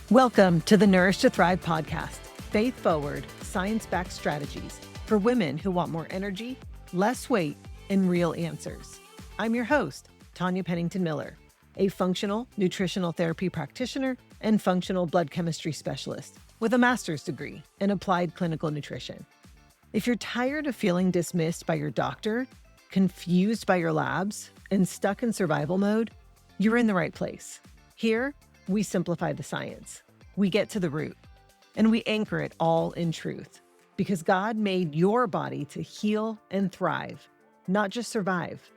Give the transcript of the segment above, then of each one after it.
Welcome to the Nourish to Thrive podcast, faith-forward, science-backed strategies for women who want more energy, less weight, and real answers. I'm your host, Tanya Pennington-Miller, a functional nutritional therapy practitioner and functional blood chemistry specialist with a master's degree in applied clinical nutrition. If you're tired of feeling dismissed by your doctor, confused by your labs, and stuck in survival mode, you're in the right place. Here, we simplify the science. We get to the root, and we anchor it all in truth, because God made your body to heal and thrive, not just survive.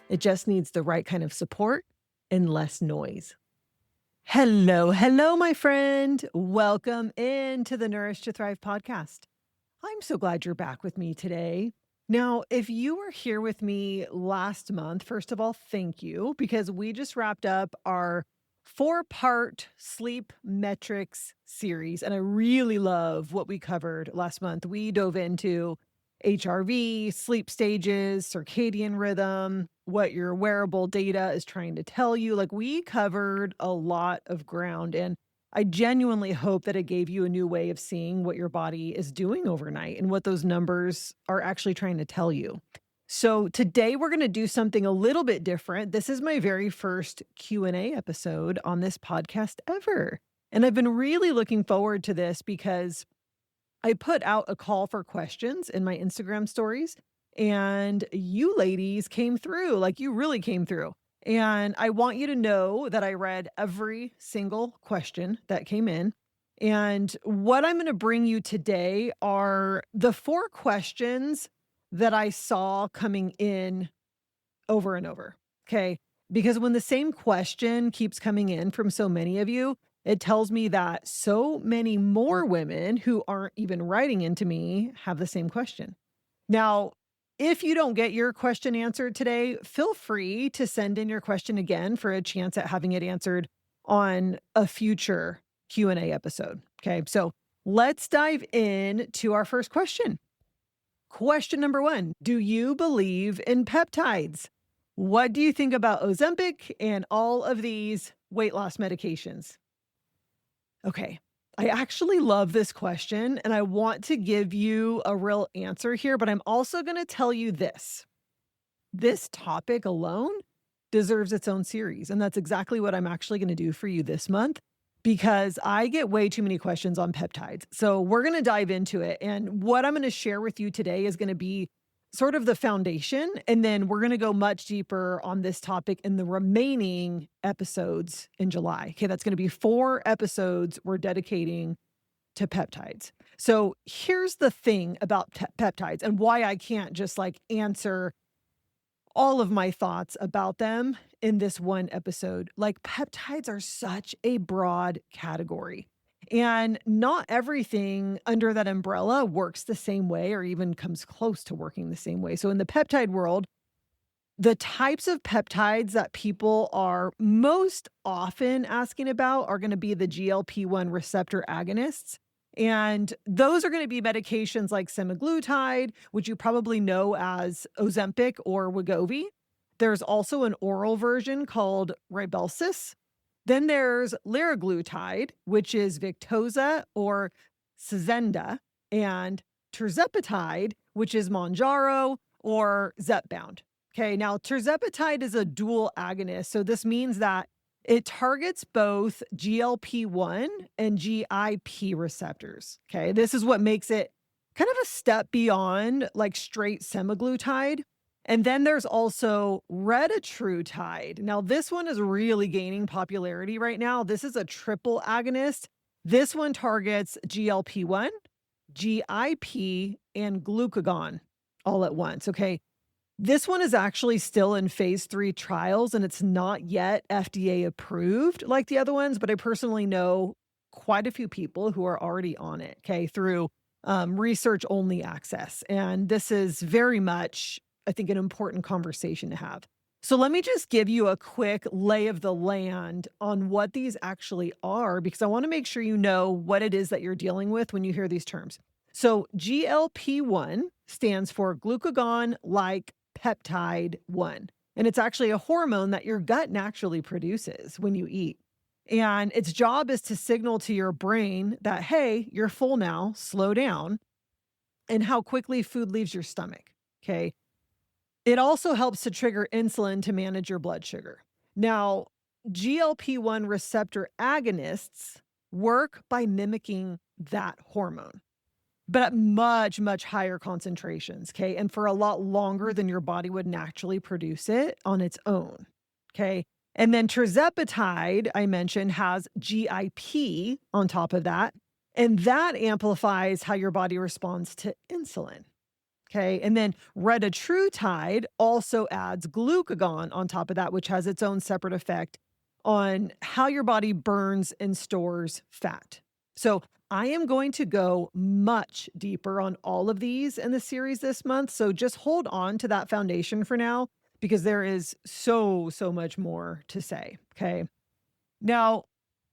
It just needs the right kind of support and less noise. Hello, my friend. Welcome into the Nourish to Thrive podcast. I'm so glad you're back with me today. Now, if you were here with me last month, first of all, thank you, because we just wrapped up our 4-part sleep metrics series. And I really love what we covered last month. We dove into HRV, sleep stages, circadian rhythm, what your wearable data is trying to tell you. Like, we covered a lot of ground. And I genuinely hope that it gave you a new way of seeing what your body is doing overnight and what those numbers are actually trying to tell you. So today we're going to do something a little bit different. This is my very first Q&A episode on this podcast ever. And I've been really looking forward to this because I put out a call for questions in my Instagram stories, and you ladies came through, like you really came through. And I want you to know that I read every single question that came in. And what I'm going to bring you today are the 4 questions that I saw coming in over and over. Okay. Because when the same question keeps coming in from so many of you, it tells me that so many more women who aren't even writing into me have the same question. Now, if you don't get your question answered today, feel free to send in your question again for a chance at having it answered on a future Q&A episode. Okay. So let's dive in to our first question. Question number 1, do you believe in peptides? What do you think about Ozempic and all of these weight loss medications? Okay, I actually love this question and I want to give you a real answer here, but I'm also going to tell you this. This topic alone deserves its own series, and that's exactly what I'm actually going to do for you this month, because I get way too many questions on peptides. So we're going to dive into it. And what I'm going to share with you today is going to be sort of the foundation. And then we're going to go much deeper on this topic in the remaining episodes in July. Okay, that's going to be 4 episodes we're dedicating to peptides. So here's the thing about peptides and why I can't just like answer all of my thoughts about them in this one episode. Like, peptides are such a broad category, and not everything under that umbrella works the same way or even comes close to working the same way. So in the peptide world, the types of peptides that people are most often asking about are going to be the GLP-1 receptor agonists. And those are going to be medications like semaglutide, which you probably know as Ozempic or Wegovy. There's also an oral version called Rybelsus. Then there's liraglutide, which is Victoza or Saxenda, and tirzepatide, which is Mounjaro or Zepbound. Okay, now tirzepatide is a dual agonist. So this means that it targets both GLP-1 and GIP receptors. Okay, this is what makes it kind of a step beyond like straight semaglutide. And then there's also retatrutide. Now, this one is really gaining popularity right now. This is a triple agonist. This one targets GLP-1, GIP, and glucagon all at once. Okay. This one is actually still in phase 3 trials, and it's not yet FDA approved like the other ones, but I personally know quite a few people who are already on it, okay, through research only access. And this is very much, I think, an important conversation to have. So let me just give you a quick lay of the land on what these actually are, because I want to make sure you know what it is that you're dealing with when you hear these terms. So GLP-1 stands for glucagon-like peptide 1. And it's actually a hormone that your gut naturally produces when you eat. And its job is to signal to your brain that, hey, you're full now, slow down, and how quickly food leaves your stomach. Okay. It also helps to trigger insulin to manage your blood sugar. Now, GLP-1 receptor agonists work by mimicking that hormone, but at much, much higher concentrations. Okay. And for a lot longer than your body would naturally produce it on its own. Okay. And then tirzepatide, I mentioned, has GIP on top of that. And that amplifies how your body responds to insulin. Okay. And then retatrutide also adds glucagon on top of that, which has its own separate effect on how your body burns and stores fat. So I am going to go much deeper on all of these in the series this month. So just hold on to that foundation for now, because there is so much more to say. Okay. Now,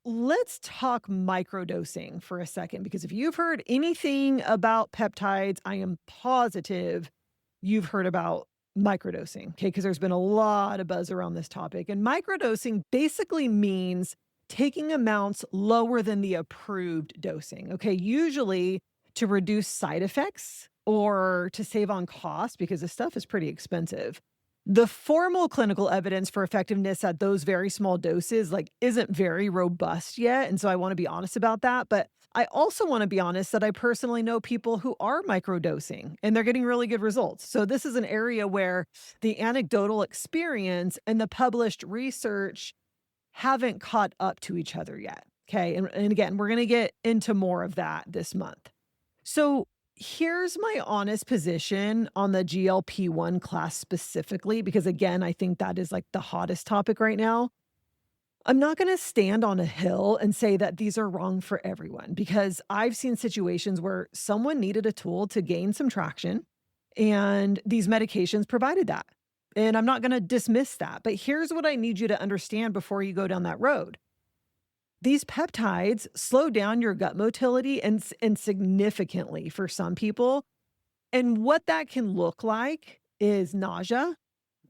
let's talk microdosing for a second, because if you've heard anything about peptides, I am positive you've heard about microdosing, okay? Because there's been a lot of buzz around this topic. And microdosing basically means taking amounts lower than the approved dosing, okay? Usually to reduce side effects or to save on cost, because this stuff is pretty expensive. The formal clinical evidence for effectiveness at those very small doses isn't very robust yet, and so I want to be honest about that, but I also want to be honest that I personally know people who are microdosing and they're getting really good results. So this is an area where the anecdotal experience and the published research haven't caught up to each other yet. Okay. And again, we're going to get into more of that this month. So here's my honest position on the GLP-1 class specifically, because again, I think that is the hottest topic right now. I'm not going to stand on a hill and say that these are wrong for everyone, because I've seen situations where someone needed a tool to gain some traction and these medications provided that. And I'm not going to dismiss that. But here's what I need you to understand before you go down that road. These peptides slow down your gut motility and significantly for some people. And what that can look like is nausea,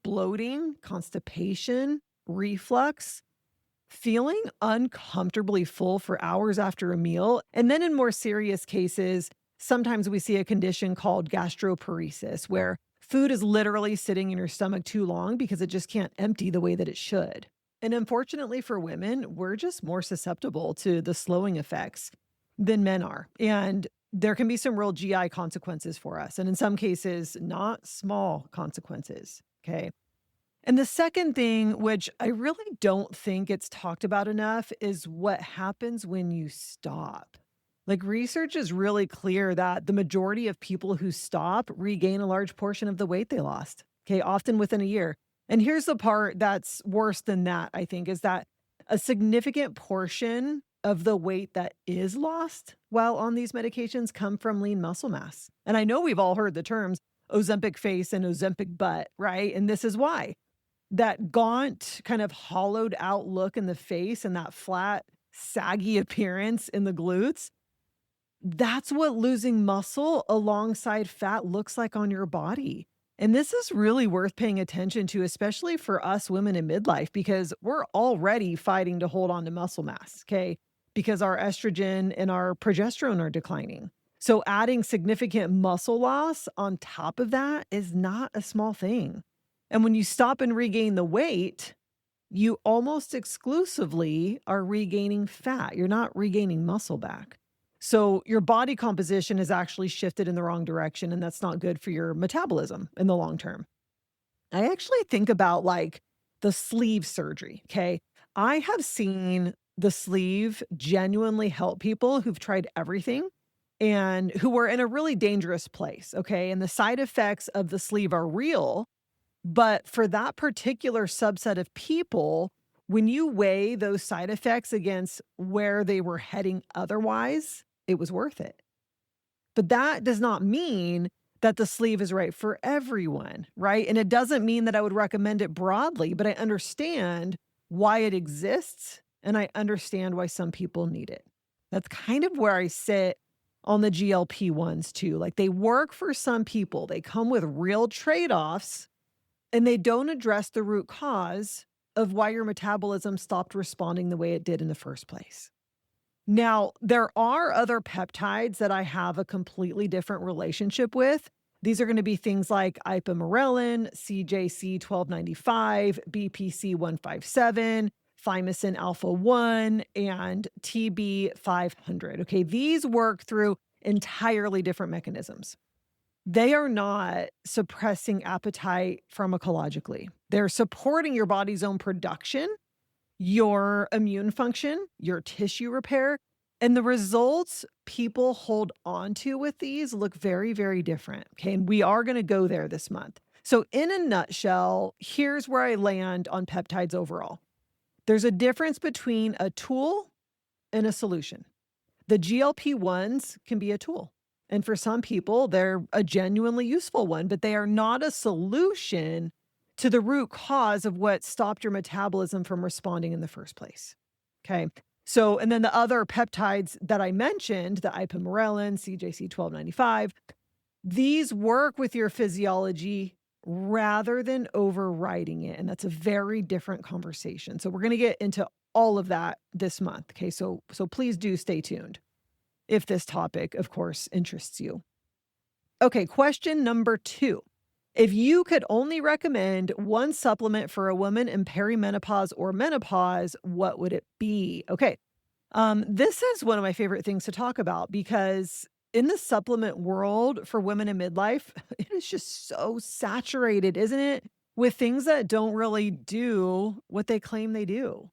bloating, constipation, reflux, feeling uncomfortably full for hours after a meal. And then in more serious cases, sometimes we see a condition called gastroparesis, where food is literally sitting in your stomach too long because it just can't empty the way that it should. And unfortunately for women, we're just more susceptible to the slowing effects than men are. And there can be some real GI consequences for us. And in some cases, not small consequences. Okay. And the second thing, which I really don't think it's talked about enough, is what happens when you stop. Research is really clear that the majority of people who stop regain a large portion of the weight they lost. Okay. Often within a year. And here's the part that's worse than that, I think, is that a significant portion of the weight that is lost while on these medications come from lean muscle mass. And I know we've all heard the terms Ozempic face and Ozempic butt, right? And this is why. That gaunt, kind of hollowed out look in the face and that flat, saggy appearance in the glutes, that's what losing muscle alongside fat looks like on your body. And this is really worth paying attention to, especially for us women in midlife, because we're already fighting to hold on to muscle mass, okay? Because our estrogen and our progesterone are declining. So adding significant muscle loss on top of that is not a small thing. And when you stop and regain the weight, you almost exclusively are regaining fat. You're not regaining muscle back. So your body composition has actually shifted in the wrong direction, and that's not good for your metabolism in the long term. I actually think about the sleeve surgery. Okay. I have seen the sleeve genuinely help people who've tried everything and who were in a really dangerous place. Okay. And the side effects of the sleeve are real. But for that particular subset of people, when you weigh those side effects against where they were heading otherwise, it was worth it. But that does not mean that the sleeve is right for everyone, right? And it doesn't mean that I would recommend it broadly, but I understand why it exists and I understand why some people need it. That's kind of where I sit on the GLP-1s too. They work for some people. They come with real trade-offs and they don't address the root cause of why your metabolism stopped responding the way it did in the first place. Now, there are other peptides that I have a completely different relationship with. These are going to be things like ipamorelin, CJC 1295, BPC 157, thymosin alpha 1, and TB 500. Okay, these work through entirely different mechanisms. They are not suppressing appetite pharmacologically. They're supporting your body's own production, your immune function, your tissue repair, and the results people hold on to with these look very, very different. Okay. And we are going to go there this month. So, in a nutshell, here's where I land on peptides overall. There's a difference between a tool and a solution. The GLP-1s can be a tool. And for some people, they're a genuinely useful one, but they are not a solution to the root cause of what stopped your metabolism from responding in the first place. Okay. So, and then the other peptides that I mentioned, the ipamorelin, CJC 1295, these work with your physiology rather than overriding it. And that's a very different conversation. So we're going to get into all of that this month. Okay. So please do stay tuned if this topic, of course, interests you. Okay. Question number 2. If you could only recommend one supplement for a woman in perimenopause or menopause, what would it be? Okay. This is one of my favorite things to talk about because in the supplement world for women in midlife, it is just so saturated, isn't it? With things that don't really do what they claim they do.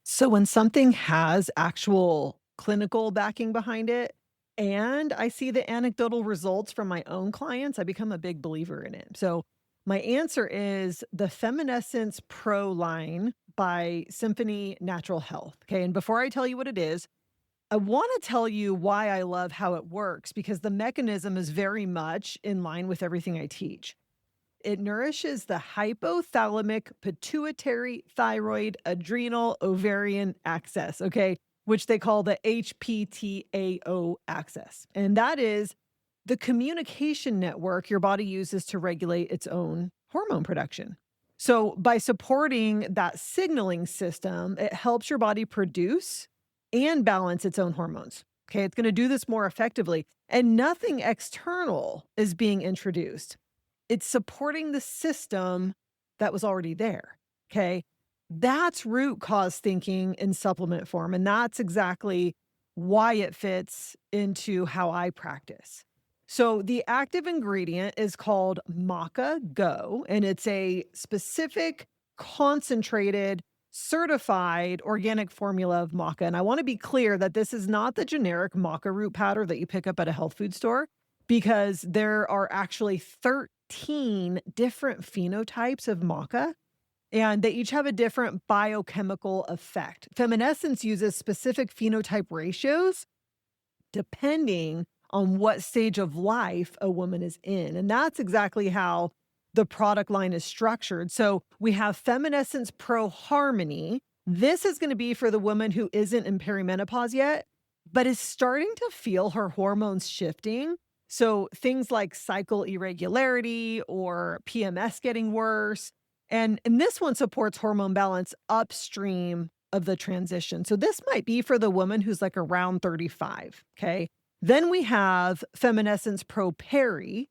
So when something has actual clinical backing behind it, and I see the anecdotal results from my own clients, I become a big believer in it. So my answer is the Feminescence Pro line by Symphony Natural Health. Okay. And before I tell you what it is, I want to tell you why I love how it works because the mechanism is very much in line with everything I teach. It nourishes the hypothalamic pituitary thyroid adrenal ovarian axis, okay, which they call the HPTAO axis. And that is the communication network your body uses to regulate its own hormone production. So by supporting that signaling system, it helps your body produce and balance its own hormones. Okay, it's going to do this more effectively. And nothing external is being introduced. It's supporting the system that was already there. Okay. That's root cause thinking in supplement form. And that's exactly why it fits into how I practice. So the active ingredient is called Maca Go, and it's a specific, concentrated, certified organic formula of maca. And I want to be clear that this is not the generic maca root powder that you pick up at a health food store, because there are actually 13 different phenotypes of maca, and they each have a different biochemical effect. Feminescence uses specific phenotype ratios depending on what stage of life a woman is in. And that's exactly how the product line is structured. So we have Feminescence Pro Harmony. This is going to be for the woman who isn't in perimenopause yet, but is starting to feel her hormones shifting. So things like cycle irregularity or PMS getting worse. And this one supports hormone balance upstream of the transition. So this might be for the woman who's like around 35. Okay. Then we have Feminescence Pro Peri,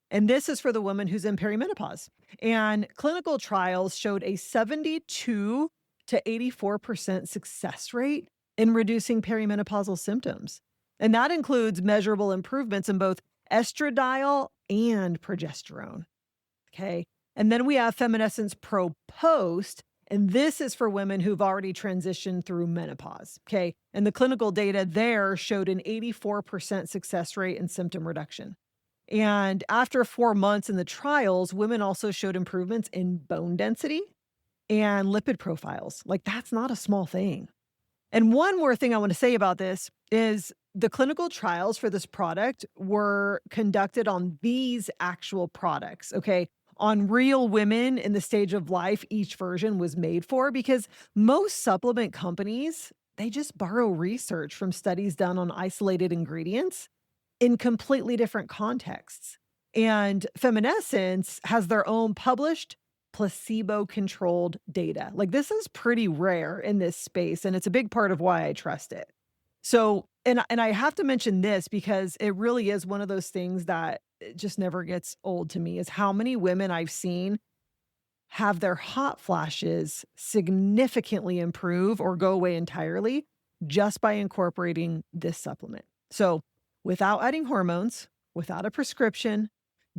and this is for the woman who's in perimenopause. And clinical trials showed a 72 to 84% success rate in reducing perimenopausal symptoms. And that includes measurable improvements in both estradiol and progesterone. Okay. And then we have Feminescence Pro Post, and this is for women who've already transitioned through menopause. Okay. And the clinical data there showed an 84% success rate in symptom reduction. And after 4 months in the trials, women also showed improvements in bone density and lipid profiles. Like, that's not a small thing. And one more thing I want to say about this is the clinical trials for this product were conducted on these actual products. Okay. On real women in the stage of life each version was made for, because most supplement companies, they just borrow research from studies done on isolated ingredients in completely different contexts. And Feminescence has their own published placebo-controlled data. Like, this is pretty rare in this space, and it's a big part of why I trust it. So, and I have to mention this because it really is one of those things that it just never gets old to me, is how many women I've seen have their hot flashes significantly improve or go away entirely just by incorporating this supplement. So, without adding hormones, without a prescription,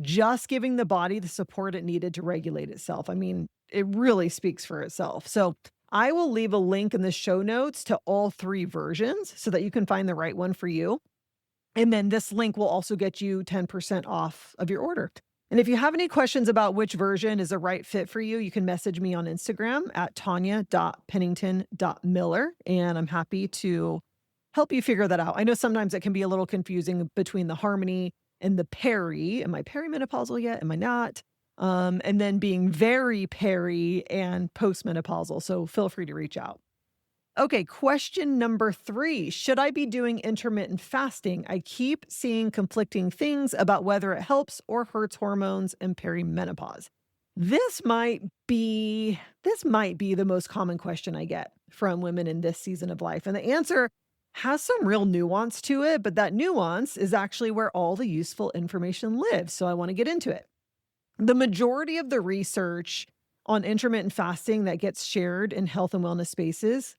just giving the body the support it needed to regulate itself. I mean, it really speaks for itself. So, I will leave a link in the show notes to all three versions so that you can find the right one for you. And then this link will also get you 10% off of your order. And if you have any questions about which version is a right fit for you, you can message me on Instagram at tanya.pennington.miller, and I'm happy to help you figure that out. I know sometimes it can be a little confusing between the harmony and the peri. Am I perimenopausal yet? Am I not? And then being very peri and postmenopausal. So feel free to reach out. Okay, question number 3. Should I be doing intermittent fasting? I keep seeing conflicting things about whether it helps or hurts hormones in perimenopause. This might be the most common question I get from women in this season of life. And the answer has some real nuance to it, but that nuance is actually where all the useful information lives. So I want to get into it. The majority of the research on intermittent fasting that gets shared in health and wellness spaces,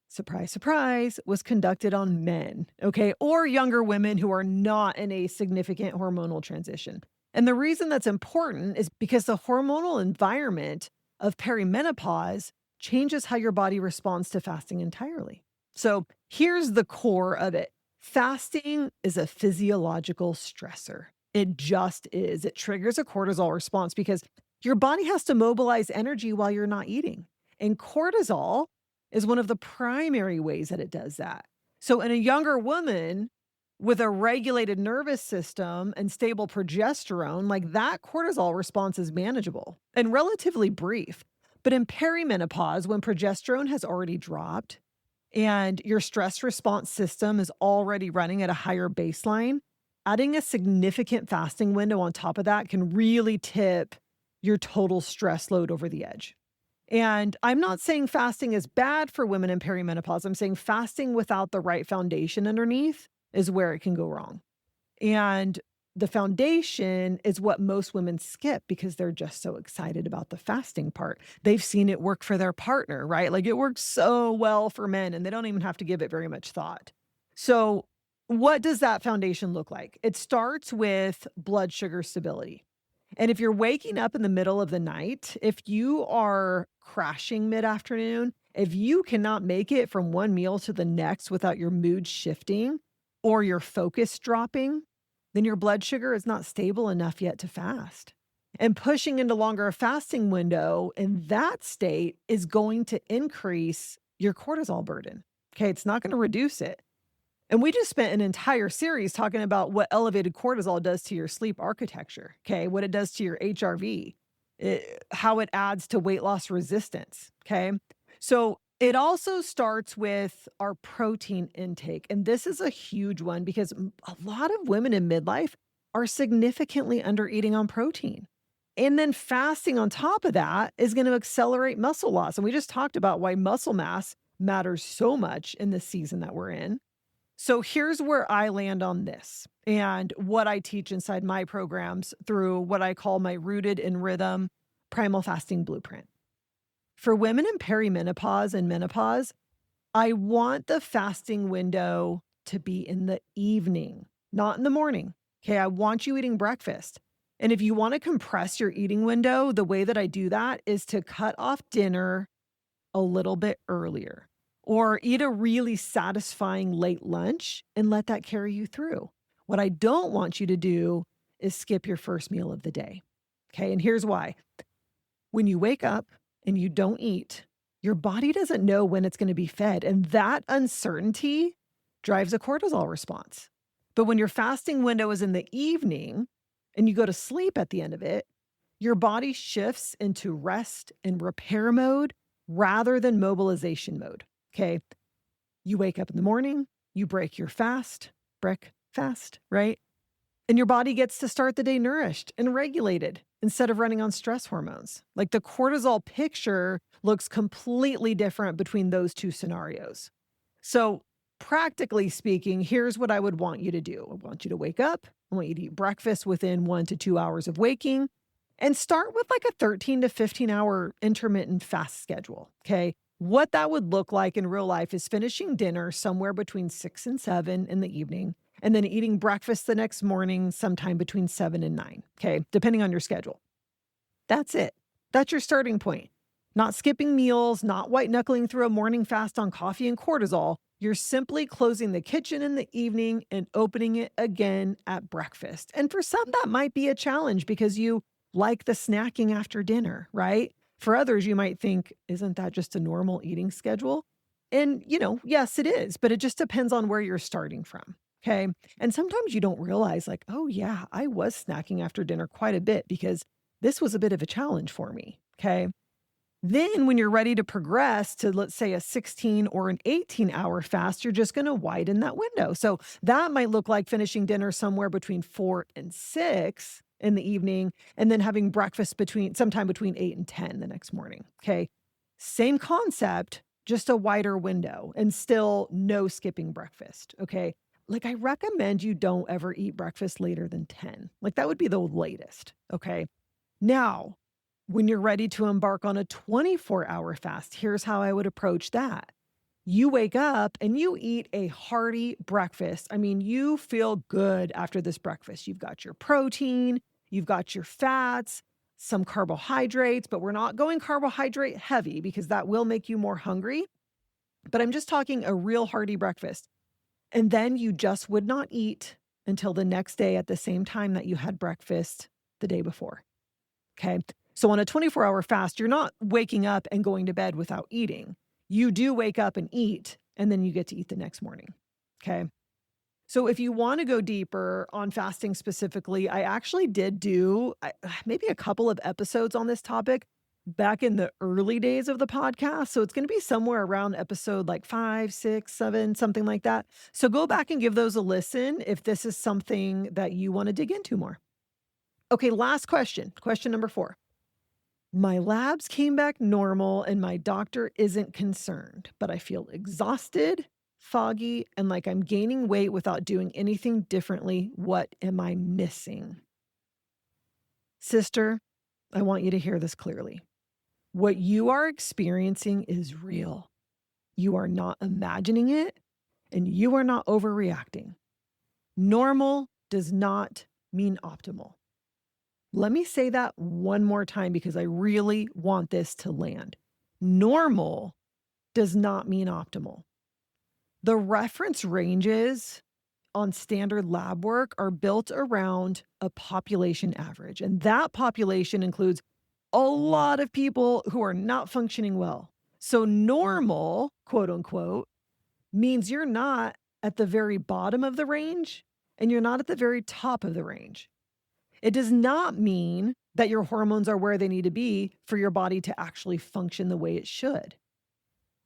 surprise, surprise, was conducted on men, okay, or younger women who are not in a significant hormonal transition. And the reason that's important is because the hormonal environment of perimenopause changes how your body responds to fasting entirely. So here's the core of it. Fasting is a physiological stressor. It just is. It triggers a cortisol response because your body has to mobilize energy while you're not eating. And cortisol is one of the primary ways that it does that. So in a younger woman with a regulated nervous system and stable progesterone, like, that cortisol response is manageable and relatively brief. But in perimenopause, when progesterone has already dropped and your stress response system is already running at a higher baseline, adding a significant fasting window on top of that can really tip your total stress load over the edge. And I'm not saying fasting is bad for women in perimenopause. I'm saying fasting without the right foundation underneath is where it can go wrong. And the foundation is what most women skip because they're just so excited about the fasting part. They've seen it work for their partner, right? Like, it works so well for men and they don't even have to give it very much thought. So what does that foundation look like? It starts with blood sugar stability. And if you're waking up in the middle of the night, if you are crashing mid-afternoon, if you cannot make it from one meal to the next without your mood shifting or your focus dropping, then your blood sugar is not stable enough yet to fast. And pushing into longer fasting window in that state is going to increase your cortisol burden. Okay, it's not going to reduce it. And we just spent an entire series talking about what elevated cortisol does to your sleep architecture, okay? What it does to your HRV, how it adds to weight loss resistance, okay? So it also starts with our protein intake. And this is a huge one because a lot of women in midlife are significantly under eating on protein. And then fasting on top of that is going to accelerate muscle loss. And we just talked about why muscle mass matters so much in the season that we're in. So here's where I land on this and what I teach inside my programs through what I call my Rooted in Rhythm Primal Fasting Blueprint. For women in perimenopause and menopause, I want the fasting window to be in the evening, not in the morning. Okay, I want you eating breakfast. And if you want to compress your eating window, the way that I do that is to cut off dinner a little bit earlier. Or eat a really satisfying late lunch and let that carry you through. What I don't want you to do is skip your first meal of the day. Okay, and here's why. When you wake up and you don't eat, your body doesn't know when it's going to be fed. And that uncertainty drives a cortisol response. But when your fasting window is in the evening and you go to sleep at the end of it, your body shifts into rest and repair mode rather than mobilization mode. Okay, you wake up in the morning, you break fast, right? And your body gets to start the day nourished and regulated instead of running on stress hormones. Like the cortisol picture looks completely different between those two scenarios. So, practically speaking, here's what I would want you to do. I want you to wake up. I want you to eat breakfast within 1 to 2 hours of waking and start with like a 13 to 15 hour intermittent fast schedule. Okay. What that would look like in real life is finishing dinner somewhere between 6 and 7 in the evening, and then eating breakfast the next morning sometime between 7 and 9. Okay. Depending on your schedule. That's it. That's your starting point. Not skipping meals, not white knuckling through a morning fast on coffee and cortisol. You're simply closing the kitchen in the evening and opening it again at breakfast. And for some, that might be a challenge because you like the snacking after dinner, right? For others, you might think, isn't that just a normal eating schedule? And, yes, it is, but it just depends on where you're starting from. Okay. And sometimes you don't realize, like, oh, yeah, I was snacking after dinner quite a bit because this was a bit of a challenge for me. Okay. Then, when you're ready to progress to, let's say, a 16 or an 18-hour fast, you're just going to widen that window. So that might look like finishing dinner somewhere between 4 and 6 in the evening, and then having breakfast sometime between 8 and 10 the next morning. Okay. Same concept, just a wider window and still no skipping breakfast. Okay. Like I recommend you don't ever eat breakfast later than 10. Like that would be the latest. Okay. Now, when you're ready to embark on a 24-hour fast, here's how I would approach that. You wake up and you eat a hearty breakfast. I mean, you feel good after this breakfast. You've got your protein, you've got your fats, some carbohydrates, but we're not going carbohydrate heavy because that will make you more hungry. But I'm just talking a real hearty breakfast. And then you just would not eat until the next day at the same time that you had breakfast the day before. Okay. So on a 24-hour fast, you're not waking up and going to bed without eating. You do wake up and eat, and then you get to eat the next morning. Okay. So if you want to go deeper on fasting specifically, I actually did do maybe a couple of episodes on this topic back in the early days of the podcast. So it's going to be somewhere around episode like 5, 6, 7, something like that. So go back and give those a listen if this is something that you want to dig into more. Okay, last question. Question number 4. My labs came back normal and my doctor isn't concerned, but I feel exhausted, foggy, and like I'm gaining weight without doing anything differently. What am I missing? Sister, I want you to hear this clearly. What you are experiencing is real. You are not imagining it and you are not overreacting. Normal does not mean optimal. Let me say that one more time because I really want this to land. Normal does not mean optimal. The reference ranges on standard lab work are built around a population average, and that population includes a lot of people who are not functioning well. So normal, quote unquote, means you're not at the very bottom of the range and you're not at the very top of the range. It does not mean that your hormones are where they need to be for your body to actually function the way it should.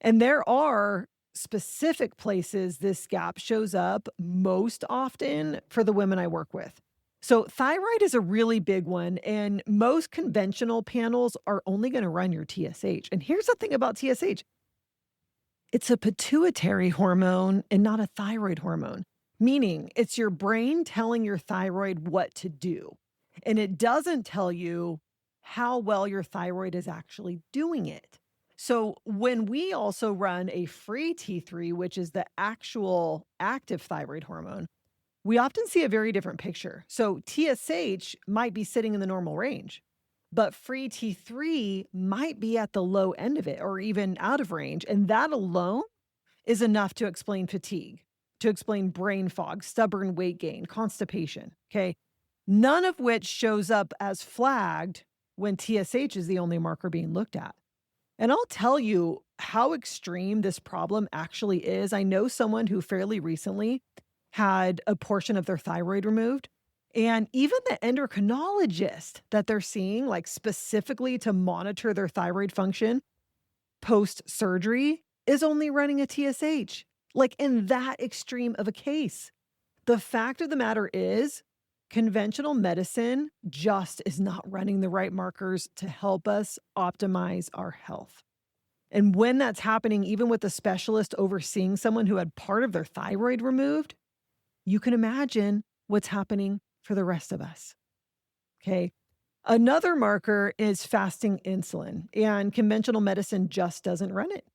And there are specific places this gap shows up most often for the women I work with. So thyroid is a really big one, and most conventional panels are only going to run your TSH. And here's the thing about TSH. It's a pituitary hormone and not a thyroid hormone, meaning it's your brain telling your thyroid what to do. And it doesn't tell you how well your thyroid is actually doing it. So when we also run a free T3, which is the actual active thyroid hormone, we often see a very different picture. So TSH might be sitting in the normal range, but free T3 might be at the low end of it or even out of range. And that alone is enough to explain fatigue, to explain brain fog, stubborn weight gain, constipation. Okay. None of which shows up as flagged when TSH is the only marker being looked at. And I'll tell you how extreme this problem actually is. I know someone who fairly recently had a portion of their thyroid removed. And even the endocrinologist that they're seeing, like specifically to monitor their thyroid function post-surgery, is only running a TSH, like in that extreme of a case. The fact of the matter is, conventional medicine just is not running the right markers to help us optimize our health. And when that's happening, even with a specialist overseeing someone who had part of their thyroid removed, you can imagine what's happening for the rest of us. Okay. Another marker is fasting insulin, and conventional medicine just doesn't run it.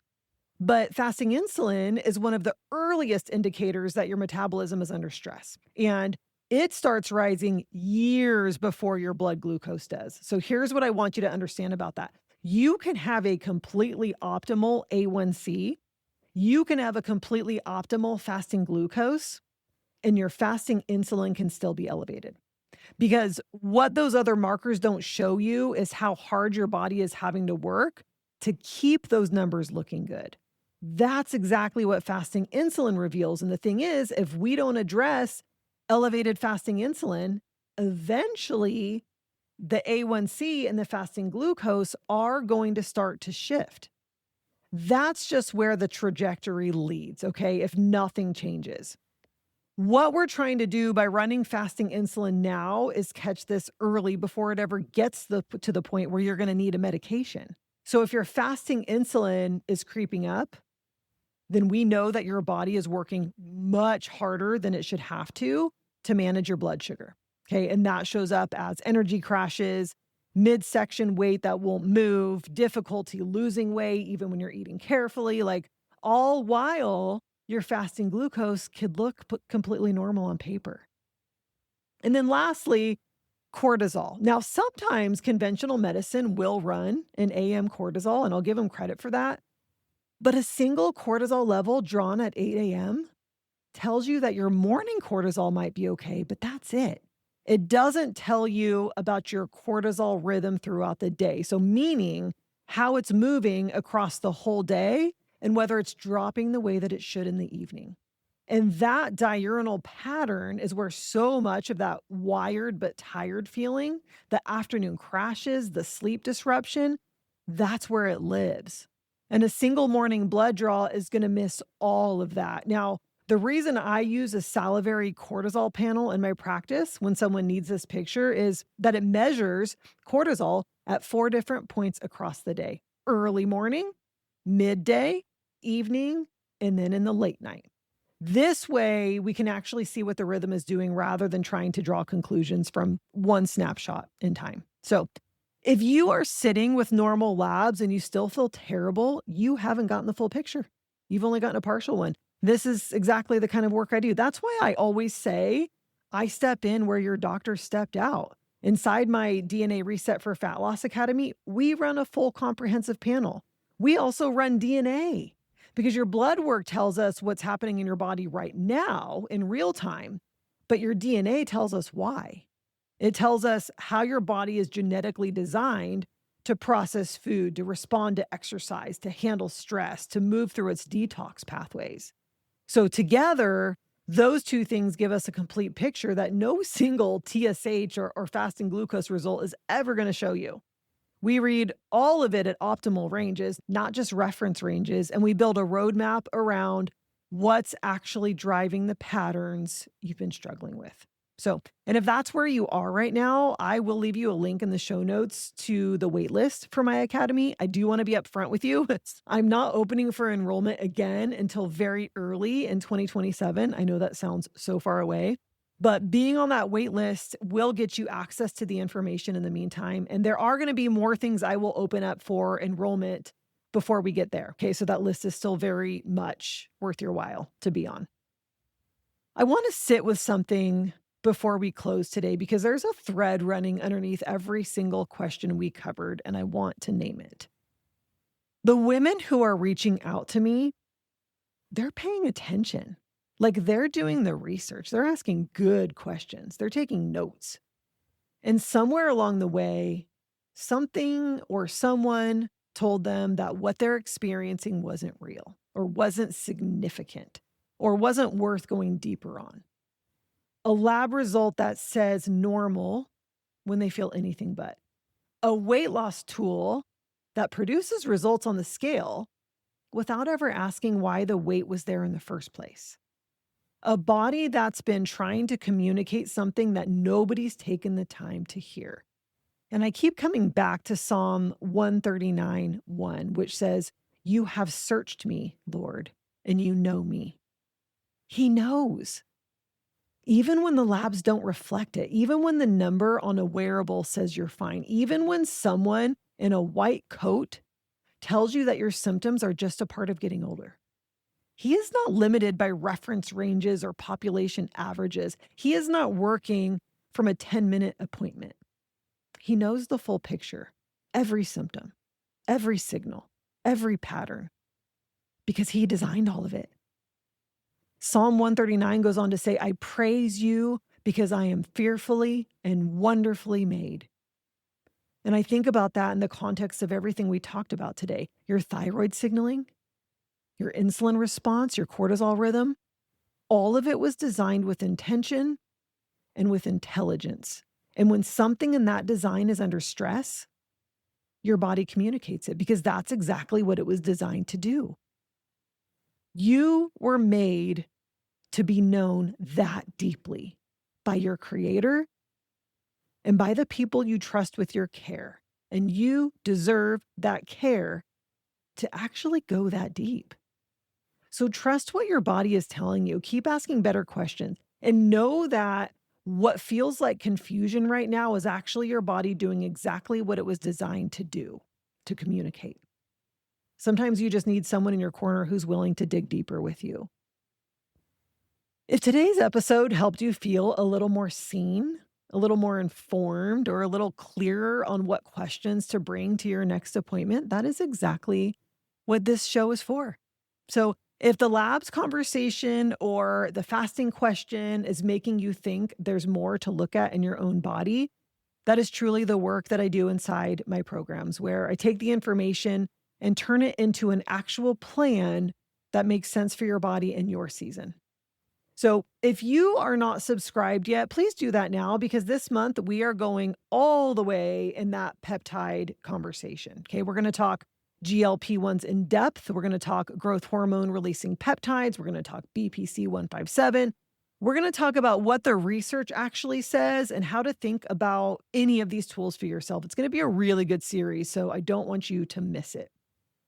But fasting insulin is one of the earliest indicators that your metabolism is under stress. And it starts rising years before your blood glucose does. So here's what I want you to understand about that. You can have a completely optimal A1C. You can have a completely optimal fasting glucose, and your fasting insulin can still be elevated. Because what those other markers don't show you is how hard your body is having to work to keep those numbers looking good. That's exactly what fasting insulin reveals. And the thing is, if we don't address elevated fasting insulin, eventually the A1C and the fasting glucose are going to start to shift. That's just where the trajectory leads, okay, if nothing changes. What we're trying to do by running fasting insulin now is catch this early before it ever gets to the point where you're going to need a medication. So if your fasting insulin is creeping up, then we know that your body is working much harder than it should have to manage your blood sugar. Okay. And that shows up as energy crashes, midsection weight that won't move, difficulty losing weight, even when you're eating carefully, like all while your fasting glucose could look completely normal on paper. And then lastly, cortisol. Now, sometimes conventional medicine will run an AM cortisol, and I'll give them credit for that. But a single cortisol level drawn at 8 a.m. tells you that your morning cortisol might be okay, but that's it. It doesn't tell you about your cortisol rhythm throughout the day. So meaning how it's moving across the whole day and whether it's dropping the way that it should in the evening. And that diurnal pattern is where so much of that wired but tired feeling, the afternoon crashes, the sleep disruption, that's where it lives. And a single morning blood draw is going to miss all of that. Now, the reason I use a salivary cortisol panel in my practice when someone needs this picture is that it measures cortisol at 4 different points across the day: early morning, midday, evening, and then in the late night. This way, we can actually see what the rhythm is doing rather than trying to draw conclusions from one snapshot in time. So if you are sitting with normal labs and you still feel terrible, you haven't gotten the full picture. You've only gotten a partial one. This is exactly the kind of work I do. That's why I always say I step in where your doctor stepped out. Inside my DNA Reset for Fat Loss Academy, we run a full comprehensive panel. We also run DNA because your blood work tells us what's happening in your body right now in real time, but your DNA tells us why. It tells us how your body is genetically designed to process food, to respond to exercise, to handle stress, to move through its detox pathways. So together, those two things give us a complete picture that no single TSH or fasting glucose result is ever going to show you. We read all of it at optimal ranges, not just reference ranges, and we build a roadmap around what's actually driving the patterns you've been struggling with. So, and if that's where you are right now, I will leave you a link in the show notes to the wait list for my academy. I do want to be upfront with you. I'm not opening for enrollment again until very early in 2027. I know that sounds so far away, but being on that wait list will get you access to the information in the meantime. And there are going to be more things I will open up for enrollment before we get there. Okay, so that list is still very much worth your while to be on. I want to sit with something before we close today because there's a thread running underneath every single question we covered, and I want to name it. The women who are reaching out to me, they're paying attention. Like they're doing the research. They're asking good questions. They're taking notes. And somewhere along the way, something or someone told them that what they're experiencing wasn't real or wasn't significant or wasn't worth going deeper on. A lab result that says normal when they feel anything but. A weight loss tool that produces results on the scale without ever asking why the weight was there in the first place. a body that's been trying to communicate something that nobody's taken the time to hear. And I keep coming back to Psalm 139:1, which says, "You have searched me, Lord, and you know me." He knows. Even when the labs don't reflect it, even when the number on a wearable says you're fine, even when someone in a white coat tells you that your symptoms are just a part of getting older. He is not limited by reference ranges or population averages. He is not working from a 10-minute appointment. He knows the full picture, every symptom, every signal, every pattern, because he designed all of it. Psalm 139 goes on to say, "I praise you because I am fearfully and wonderfully made." And I think about that in the context of everything we talked about today. Your thyroid signaling, your insulin response, your cortisol rhythm, all of it was designed with intention and with intelligence. And when something in that design is under stress, your body communicates it because that's exactly what it was designed to do. You were made to be known that deeply by your creator and by the people you trust with your care. And you deserve that care to actually go that deep. So trust what your body is telling you. Keep asking better questions and know that what feels like confusion right now is actually your body doing exactly what it was designed to do, to communicate. Sometimes you just need someone in your corner who's willing to dig deeper with you. If today's episode helped you feel a little more seen, a little more informed, or a little clearer on what questions to bring to your next appointment, that is exactly what this show is for. So if the labs conversation or the fasting question is making you think there's more to look at in your own body, that is truly the work that I do inside my programs, where I take the information and turn it into an actual plan that makes sense for your body in your season. So if you are not subscribed yet, please do that now, because this month we are going all the way in that peptide conversation. Okay, we're going to talk GLP-1s in depth. We're going to talk growth hormone releasing peptides. We're going to talk BPC 157. We're going to talk about what the research actually says and how to think about any of these tools for yourself. It's going to be a really good series, so I don't want you to miss it.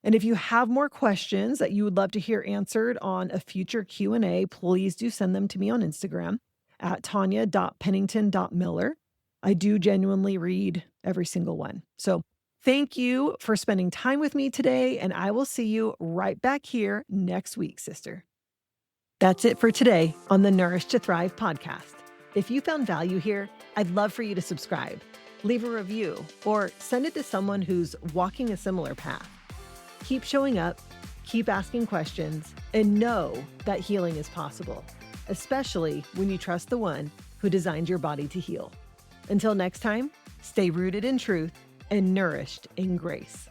And if you have more questions that you would love to hear answered on a future Q&A, please do send them to me on Instagram at tanya.pennington.miller. I do genuinely read every single one. So thank you for spending time with me today, and I will see you right back here next week, sister. That's it for today on the Nourish to Thrive podcast. If you found value here, I'd love for you to subscribe, leave a review, or send it to someone who's walking a similar path. Keep showing up, keep asking questions, and know that healing is possible, especially when you trust the one who designed your body to heal. Until next time, stay rooted in truth and nourished in grace.